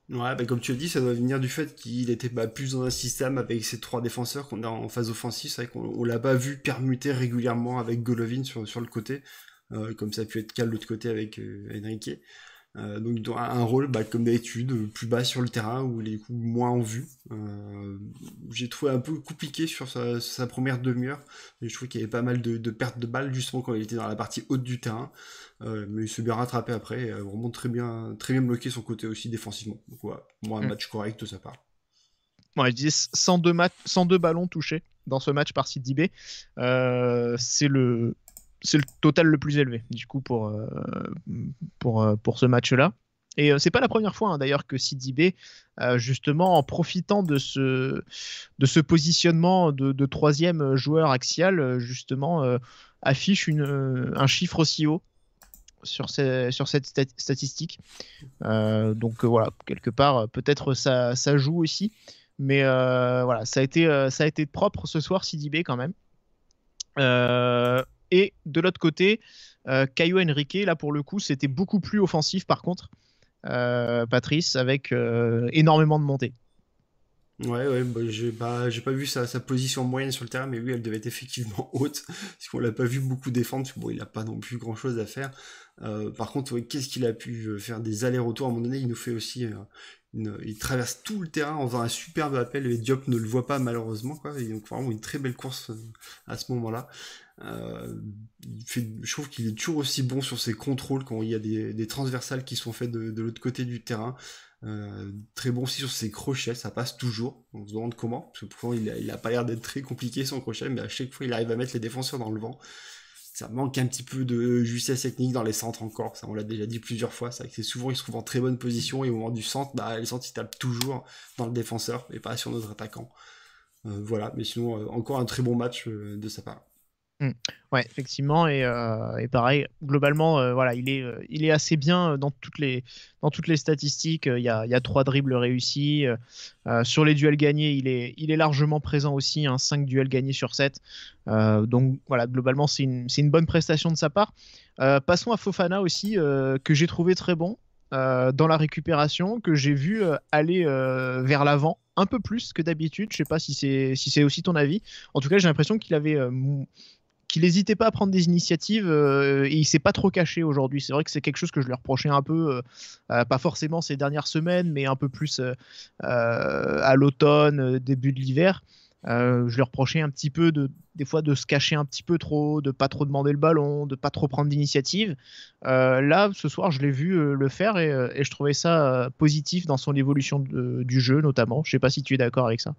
Speaker 6: Ouais, comme tu as dit, ça doit venir du fait qu'il était plus dans un système avec ces 3 défenseurs qu'on a en phase offensive. C'est vrai qu'on l'a pas vu permuter régulièrement avec Golovin sur le côté, comme ça a pu être le cas de l'autre côté avec Enrique. Donc il a un rôle, comme d'habitude, plus bas sur le terrain, où il est du coup moins en vue. J'ai trouvé un peu compliqué sur sa première demi-heure, mais je trouvais qu'il y avait pas mal de pertes de balles, justement quand il était dans la partie haute du terrain. Mais il s'est bien rattrapé après, vraiment très bien bloqué son côté aussi défensivement. Donc voilà, moi un match correct de sa part.
Speaker 5: Ouais, je disais 102 ballons touchés dans ce match par Sidibé. C'est le total le plus élevé du coup pour ce match-là. Et c'est pas la première fois hein, d'ailleurs que Sidibé, justement en profitant de ce positionnement de 3e joueur axial, justement affiche un chiffre aussi haut sur cette statistique. Donc voilà, quelque part peut-être ça joue aussi, mais voilà, ça a été propre ce soir Sidibé quand même. Et de l'autre côté, Caio Henrique, là pour le coup, c'était beaucoup plus offensif par contre, Patrice, avec énormément de montées.
Speaker 6: Ouais, j'ai pas vu sa position moyenne sur le terrain, mais oui, elle devait être effectivement haute, parce qu'on l'a pas vu beaucoup défendre, parce que bon, il a pas non plus grand chose à faire. Par contre, ouais, qu'est-ce qu'il a pu faire des allers-retours, à un moment donné, il nous fait aussi, il traverse tout le terrain en faisant un superbe appel, et Diop ne le voit pas malheureusement, quoi, et donc vraiment une très belle course à ce moment-là. Je trouve qu'il est toujours aussi bon sur ses contrôles quand il y a des transversales qui sont faites de l'autre côté du terrain. Très bon aussi sur ses crochets, ça passe toujours. On se demande comment, parce que pourtant il a pas l'air d'être très compliqué son crochet, mais à chaque fois il arrive à mettre les défenseurs dans le vent. Ça manque un petit peu de justesse technique dans les centres encore, ça on l'a déjà dit plusieurs fois. C'est vrai que c'est souvent il se trouve en très bonne position et au moment du centre, les centres ils tapent toujours dans le défenseur et pas sur notre attaquant. Voilà, mais sinon encore un très bon match de sa part.
Speaker 5: Ouais, effectivement, et pareil, globalement, voilà, il est assez bien dans toutes les statistiques. Il y a 3 dribbles réussis. Sur les duels gagnés, il est largement présent aussi, 5 duels gagnés sur 7. Donc voilà, globalement, c'est une bonne prestation de sa part. Passons à Fofana aussi, que j'ai trouvé très bon dans la récupération, que j'ai vu aller vers l'avant un peu plus que d'habitude. Je sais pas si c'est aussi ton avis. En tout cas, j'ai l'impression qu'il n'hésitait pas à prendre des initiatives et il s'est pas trop caché aujourd'hui. C'est vrai que c'est quelque chose que je lui reprochais un peu, pas forcément ces dernières semaines, mais un peu plus à l'automne, début de l'hiver. Je lui reprochais un petit peu des fois de se cacher un petit peu trop, de pas trop demander le ballon, de pas trop prendre d'initiative. Là, ce soir, je l'ai vu le faire et je trouvais ça positif dans son évolution du jeu notamment. Je sais pas si tu es d'accord avec ça.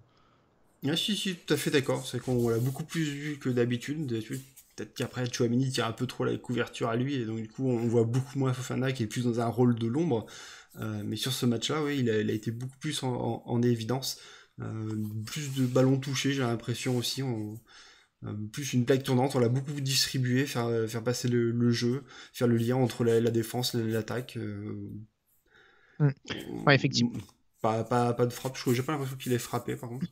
Speaker 6: Ah, si, tout à fait d'accord. C'est qu'on l'a beaucoup plus vu que d'habitude. Peut-être qu'après, Tchouaméni tire un peu trop la couverture à lui, et donc du coup, on voit beaucoup moins Fofana qui est plus dans un rôle de l'ombre. Mais sur ce match-là, oui, il a été beaucoup plus en évidence. Plus de ballons touchés, j'ai l'impression aussi. Plus une plaque tournante, on l'a beaucoup distribué, faire passer le jeu, faire le lien entre la défense et l'attaque.
Speaker 5: Ouais, effectivement.
Speaker 6: Pas de frappe, j'ai pas l'impression qu'il est frappé par contre.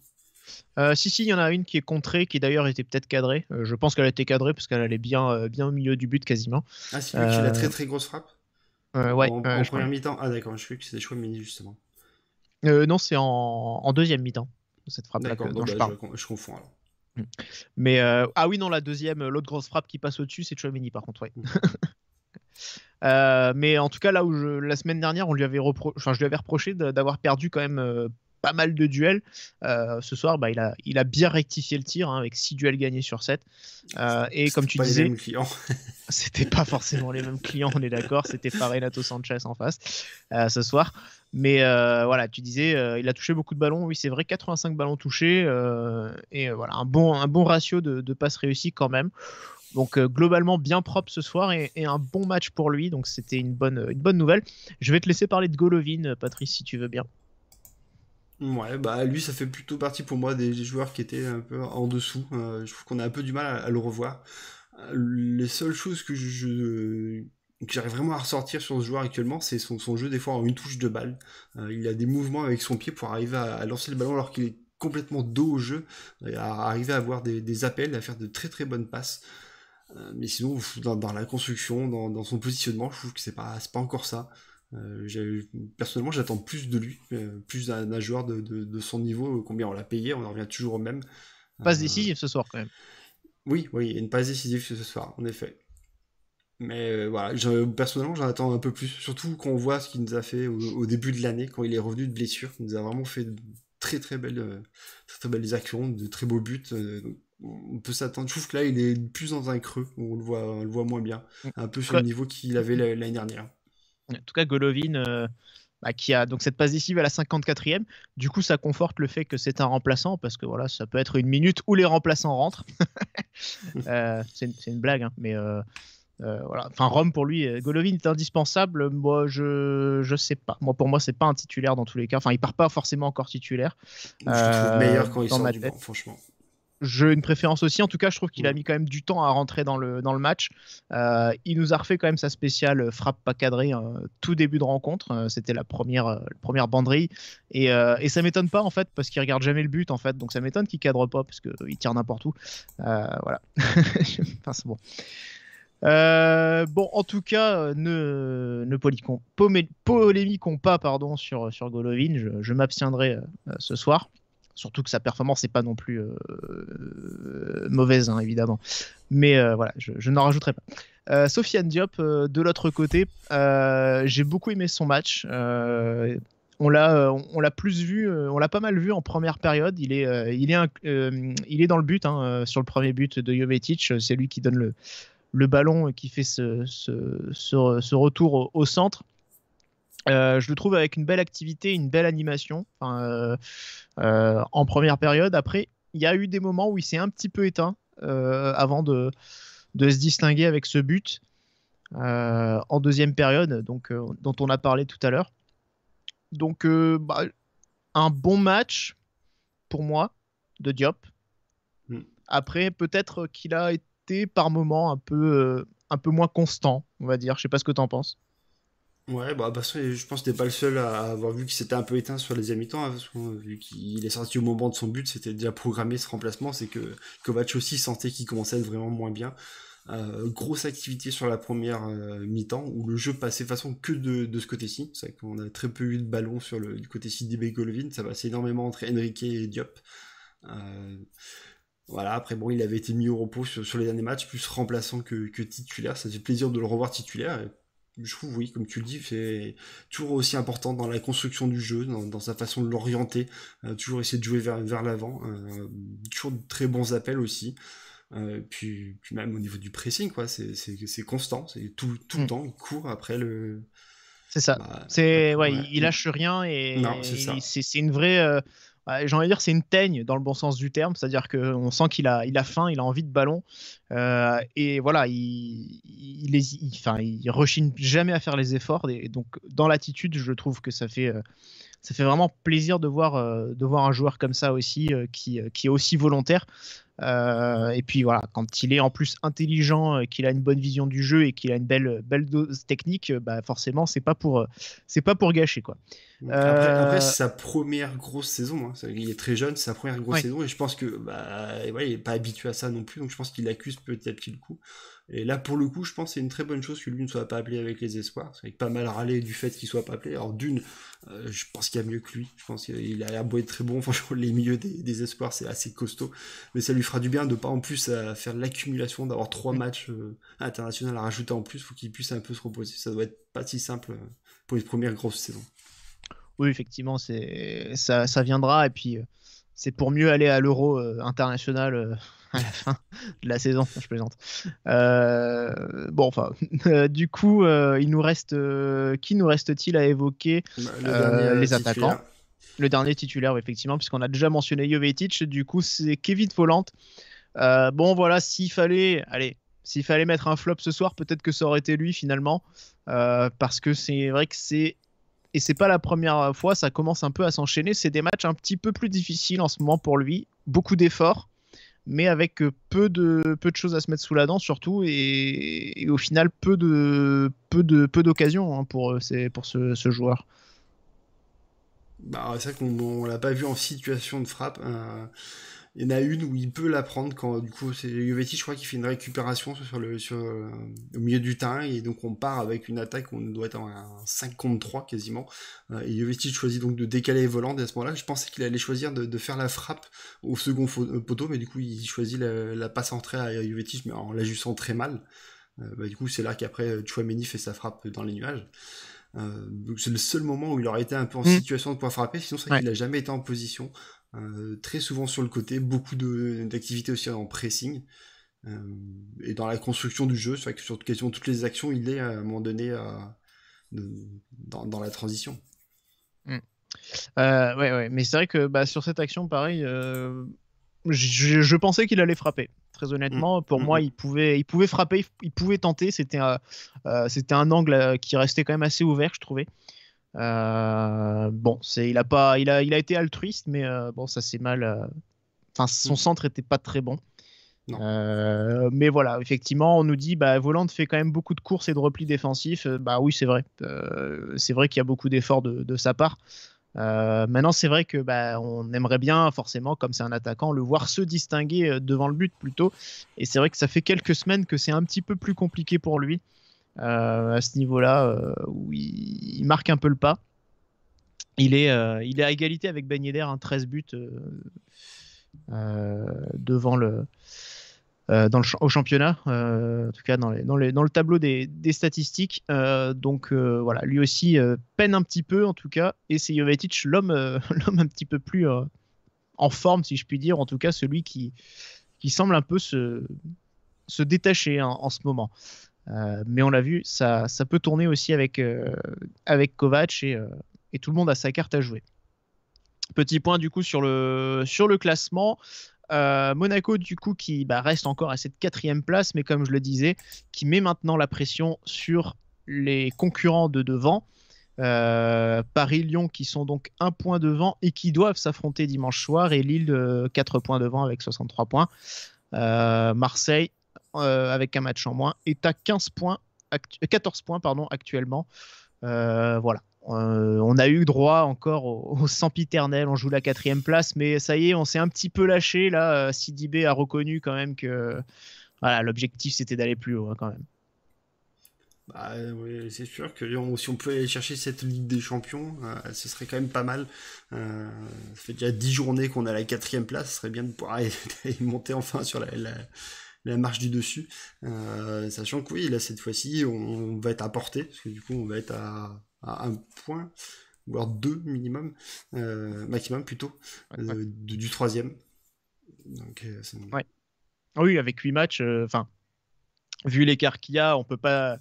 Speaker 5: Si, il y en a une qui est contrée, qui d'ailleurs était peut-être cadrée. Je pense qu'elle a été cadrée parce qu'elle allait bien au milieu du but quasiment.
Speaker 6: Ah, c'est lui qui a la très très grosse frappe
Speaker 5: ouais,
Speaker 6: en première mi-temps. Ah d'accord, je croyais que c'était Tchouaméni justement.
Speaker 5: Non, c'est en deuxième mi-temps, cette frappe-là dont je parle.
Speaker 6: Je confonds alors.
Speaker 5: Mais ah oui, non, l'autre grosse frappe qui passe au-dessus, c'est Tchouaméni par contre, ouais. Mais en tout cas, là où la semaine dernière, je lui avais reproché d'avoir perdu quand même pas mal de duels. Ce soir, il a bien rectifié le tir avec 6 duels gagnés sur 7. Et comme tu disais, c'était pas forcément les mêmes clients, on est d'accord. C'était pas Renato Sanchez en face ce soir. Mais voilà, tu disais, il a touché beaucoup de ballons. Oui, c'est vrai, 85 ballons touchés. Et voilà, un bon ratio de passes réussies quand même. Donc globalement bien propre ce soir et un bon match pour lui. Donc c'était une bonne nouvelle. Je vais te laisser parler de Golovin, Patrice, si tu veux bien.
Speaker 6: Ouais, lui ça fait plutôt partie pour moi des joueurs qui étaient un peu en dessous. Je trouve qu'on a un peu du mal à le revoir. Les seules choses que j'arrive vraiment à ressortir sur ce joueur actuellement, c'est son jeu des fois en une touche de balle. Il a des mouvements avec son pied pour arriver à lancer le ballon alors qu'il est complètement dos au jeu, à arriver à avoir des appels, à faire de très très bonnes passes. Mais sinon, dans la construction, dans son positionnement, je trouve que c'est pas encore ça. Personnellement, j'attends plus de lui, plus d'un joueur de son niveau. Combien on l'a payé, on en revient toujours au même.
Speaker 5: Passe décisive ce soir quand même.
Speaker 6: Oui, il y a une passe décisive ce soir, en effet. Mais voilà, personnellement, j'en attends un peu plus. Surtout quand on voit ce qu'il nous a fait au début de l'année, quand il est revenu de blessure. Il nous a vraiment fait de très très belles actions, de très beaux buts. On peut s'attendre. Je trouve que là, il est plus dans un creux, où on le voit moins bien. Un peu sur le niveau qu'il avait l'année dernière.
Speaker 5: En tout cas, Golovin, qui a donc cette passe décisive à la 54e. Du coup, ça conforte le fait que c'est un remplaçant, parce que voilà, ça peut être une minute où les remplaçants rentrent. C'est une blague, hein, mais voilà. Enfin, Rome pour lui, Golovin est indispensable. Moi, je sais pas. Pour moi, c'est pas un titulaire dans tous les cas. Enfin, il part pas forcément encore titulaire.
Speaker 6: Je le trouve meilleur quand il sort du banc, franchement.
Speaker 5: J'ai une préférence aussi. En tout cas, je trouve qu'il a mis quand même du temps à rentrer dans le match. Il nous a refait quand même sa spéciale frappe pas cadrée tout début de rencontre. C'était la première banderille. Et ça m'étonne pas en fait parce qu'il regarde jamais le but en fait. Donc ça m'étonne qu'il cadre pas parce qu'il tire n'importe où. Voilà. Enfin, c'est bon. Bon, en tout cas, ne polémiquons pas sur Golovin. Je m'abstiendrai ce soir. Surtout que sa performance n'est pas non plus mauvaise, hein, évidemment. Mais voilà, je n'en rajouterai pas. Sofiane Diop, de l'autre côté, j'ai beaucoup aimé son match. On l'a plus vu, on l'a pas mal vu en première période. Il est dans le but, hein, sur le premier but de Jovetic. C'est lui qui donne le ballon, qui fait ce retour au centre. Je le trouve avec une belle activité, une belle animation en première période. Après, il y a eu des moments où il s'est un petit peu éteint avant de se distinguer avec ce but en deuxième période, donc, dont on a parlé tout à l'heure. Donc, un bon match pour moi de Diop. Après, peut-être qu'il a été par moments un peu moins constant, on va dire. Je sais pas ce que tu en penses.
Speaker 6: Ouais, bah, parce que je pense que t'es pas le seul à avoir vu qu'il s'était un peu éteint sur les deuxième mi-temps, hein, parce que vu qu'il est sorti au moment de son but, c'était déjà programmé ce remplacement, c'est que Kovac aussi sentait qu'il commençait à être vraiment moins bien. Grosse activité sur la première mi-temps, où le jeu passait de façon que de ce côté-ci. C'est vrai qu'on a très peu eu de ballon du côté-ci d'Ibé Golovin, ça passait énormément entre Enrique et Diop. Voilà, après bon, il avait été mis au repos sur les derniers matchs, plus remplaçant que titulaire, ça fait plaisir de le revoir titulaire. Je trouve, oui, comme tu le dis, c'est toujours aussi important dans la construction du jeu, dans sa façon de l'orienter, toujours essayer de jouer vers l'avant, toujours de très bons appels aussi, puis même au niveau du pressing, quoi, c'est constant, c'est tout le temps, il court après le...
Speaker 5: C'est ça, il lâche rien et
Speaker 6: non, c'est
Speaker 5: une vraie... j'ai envie de dire c'est une teigne dans le bon sens du terme, c'est-à-dire qu'on sent qu'il a faim, il a envie de ballon, et voilà, il rechigne jamais à faire les efforts, et donc dans l'attitude, je trouve que ça fait vraiment plaisir de voir un joueur comme ça aussi, qui est aussi volontaire. Et puis voilà, quand il est en plus intelligent, qu'il a une bonne vision du jeu et qu'il a une belle dose technique, bah forcément c'est pas pour gâcher, quoi.
Speaker 6: Après c'est sa première grosse saison, hein. Il est très jeune, c'est sa première grosse saison, et je pense que il est pas habitué à ça non plus, donc je pense qu'il accuse petit à petit le coup. Et là, pour le coup, je pense que c'est une très bonne chose que lui ne soit pas appelé avec les espoirs. C'est pas mal râlé du fait qu'il soit pas appelé. Alors je pense qu'il y a mieux que lui. Je pense qu'il a l'air beau être très bon. Franchement, les milieux des espoirs, c'est assez costaud. Mais ça lui fera du bien de pas en plus faire l'accumulation d'avoir 3 matchs internationaux à rajouter en plus. Faut qu'il puisse un peu se reposer. Ça doit être pas si simple pour les premières grosses saisons.
Speaker 5: Oui, effectivement, ça viendra. Et puis, c'est pour mieux aller à l'Euro international à la fin de la saison. Je plaisante. Du coup, il nous reste... qui nous reste-t-il à évoquer? Les attaquants. Le dernier titulaire, oui, effectivement, puisqu'on a déjà mentionné Jovetic. Du coup, c'est Kevin Volland. Voilà, s'il fallait mettre un flop ce soir, peut-être que ça aurait été lui finalement, parce que c'est vrai que et c'est pas la première fois, ça commence un peu à s'enchaîner. C'est des matchs un petit peu plus difficiles en ce moment pour lui, beaucoup d'efforts, mais avec peu de choses à se mettre sous la dent surtout, et au final peu d'occasions, hein, pour ce joueur.
Speaker 6: C'est vrai qu'on l'a pas vu en situation de frappe. Il y en a une où il peut la prendre quand, du coup, c'est Jovetic, je crois, qui fait une récupération au milieu du terrain, et donc on part avec une attaque, on doit être en 5 contre 3 quasiment, et Jovetic choisit donc de décaler Volland, et à ce moment-là, je pensais qu'il allait choisir de faire la frappe au second poteau, mais du coup, il choisit la passe entrée à Jovetic, mais en l'ajustant très mal. Du coup, c'est là qu'après, Tchouaméni fait sa frappe dans les nuages. Donc c'est le seul moment où il aurait été un peu en situation de pouvoir frapper, sinon c'est vrai qu'il n'a jamais été en position. Très souvent sur le côté, beaucoup d'activités aussi en pressing, et dans la construction du jeu, c'est vrai que sur quasiment toutes les actions, il est à un moment donné dans la transition.
Speaker 5: Mais c'est vrai que sur cette action, pareil, je pensais qu'il allait frapper. Très honnêtement, pour moi, il pouvait frapper, il pouvait tenter. C'était un angle qui restait quand même assez ouvert, je trouvais. Il a été altruiste, mais ça c'est mal. Son centre était pas très bon. Mais voilà, effectivement, on nous dit Volland fait quand même beaucoup de courses et de replis défensifs. Oui, c'est vrai. C'est vrai qu'il y a beaucoup d'efforts de sa part. Maintenant, c'est vrai que on aimerait bien, forcément, comme c'est un attaquant, le voir se distinguer devant le but plutôt. Et c'est vrai que ça fait quelques semaines que c'est un petit peu plus compliqué pour lui. À ce niveau-là, où il marque un peu le pas. Il est à égalité avec Ben Yedder, 13 buts devant au championnat, en tout cas dans le tableau des statistiques. Voilà, lui aussi peine un petit peu en tout cas, et c'est Jovetic l'homme un petit peu plus en forme, si je puis dire, en tout cas celui qui semble un peu se détacher en ce moment. Mais on l'a vu, ça peut tourner aussi avec Kovac, et tout le monde a sa carte à jouer. Petit point du coup sur le classement. Monaco du coup qui reste encore à cette 4e place, mais comme je le disais, qui met maintenant la pression sur les concurrents de devant. Paris-Lyon qui sont donc 1 point devant et qui doivent s'affronter dimanche soir, et Lille 4 points devant avec 63 points. Marseille avec un match en moins, est à 14 points actuellement. Voilà. On a eu droit encore au sempiternel, on joue la 4e place, mais ça y est, on s'est un petit peu lâché. Là, Sidibé a reconnu quand même que voilà, l'objectif c'était d'aller plus haut quand même.
Speaker 6: Bah, oui, c'est sûr que si on pouvait aller chercher cette Ligue des Champions, ce serait quand même pas mal. Ça fait déjà 10 journées qu'on a la 4e place, ce serait bien de pouvoir aller monter enfin sur la marche du dessus. Sachant que oui, là cette fois-ci, on va être à portée, parce que du coup on va être à 1 point, voire 2 minimum, maximum plutôt, du 3e. Donc,
Speaker 5: ouais. Oui, avec 8 matchs, vu l'écart qu'il y a, on peut pas.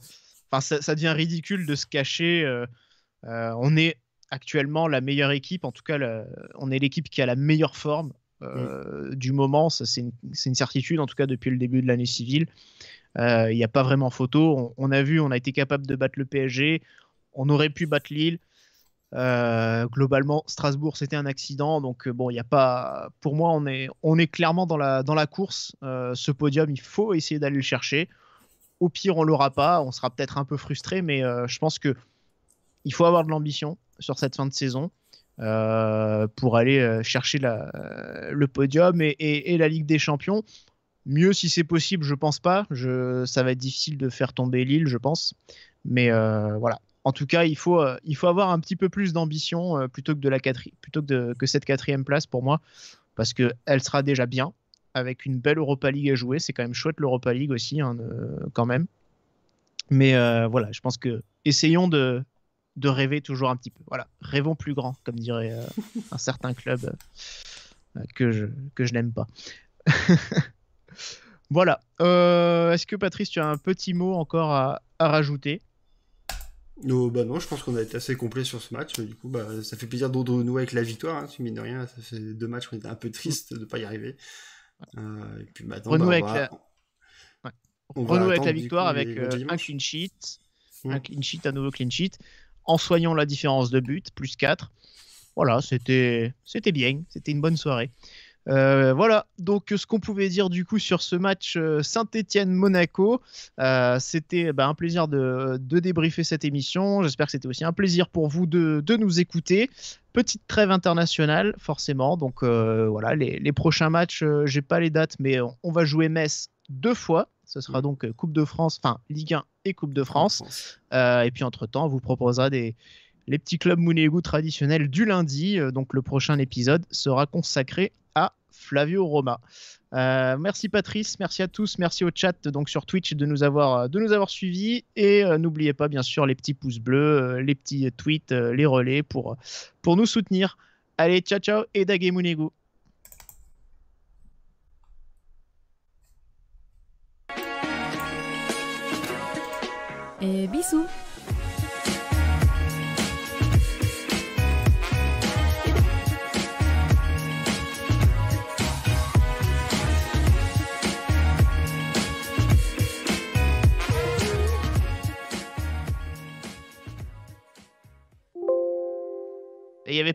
Speaker 5: Ça devient ridicule de se cacher. On est actuellement la meilleure équipe, en tout cas, on est l'équipe qui a la meilleure forme du moment. Ça, c'est une certitude, en tout cas depuis le début de l'année civile. Il n'y a pas vraiment photo. On a vu, on a été capable de battre le PSG. On aurait pu battre Lille. Globalement, Strasbourg, c'était un accident. Donc, bon, il n'y a pas. Pour moi, on est clairement dans la course. Ce podium, il faut essayer d'aller le chercher. Au pire, on l'aura pas. On sera peut-être un peu frustré, mais je pense que il faut avoir de l'ambition sur cette fin de saison pour aller chercher le podium et la Ligue des Champions. Mieux si c'est possible, je pense pas. Ça va être difficile de faire tomber Lille, je pense. Mais voilà. En tout cas, il faut avoir un petit peu plus d'ambition plutôt que cette 4e place pour moi, parce qu'elle sera déjà bien, avec une belle Europa League à jouer. C'est quand même chouette l'Europa League aussi, quand même. Mais voilà, je pense que essayons de rêver toujours un petit peu. Voilà, rêvons plus grand, comme dirait un certain club que je n'aime pas. Voilà. Est-ce que Patrice, tu as un petit mot encore à rajouter ?
Speaker 6: Non, je pense qu'on a été assez complet sur ce match. Du coup, ça fait plaisir de renouer avec la victoire. Hein, mine de rien, ça fait 2 matchs qu'on était un peu tristes de ne pas y arriver. Et puis maintenant,
Speaker 5: renouer avec la victoire avec un clean sheet, un nouveau clean sheet, en soignant la différence de but, plus 4. Voilà, c'était bien, c'était une bonne soirée. Voilà, donc ce qu'on pouvait dire du coup sur ce match Saint-Étienne-Monaco, c'était un plaisir de débriefer cette émission. J'espère que c'était aussi un plaisir pour vous de nous écouter. Petite trêve internationale forcément, donc voilà, les prochains matchs, j'ai pas les dates, mais on va jouer Metz 2 fois. Ce sera donc Coupe de France, enfin Ligue 1 et Coupe de France. Et puis entre-temps, on vous proposera les petits clubs Mounégou traditionnels du lundi. Donc le prochain épisode sera consacré à Flavio Roma. Merci Patrice, merci à tous, merci au chat donc sur Twitch de nous avoir suivis, et n'oubliez pas bien sûr les petits pouces bleus, les petits tweets, les relais pour nous soutenir. Allez, ciao ciao et Dage Mounégou.
Speaker 4: Et bisous.
Speaker 5: Et il y avait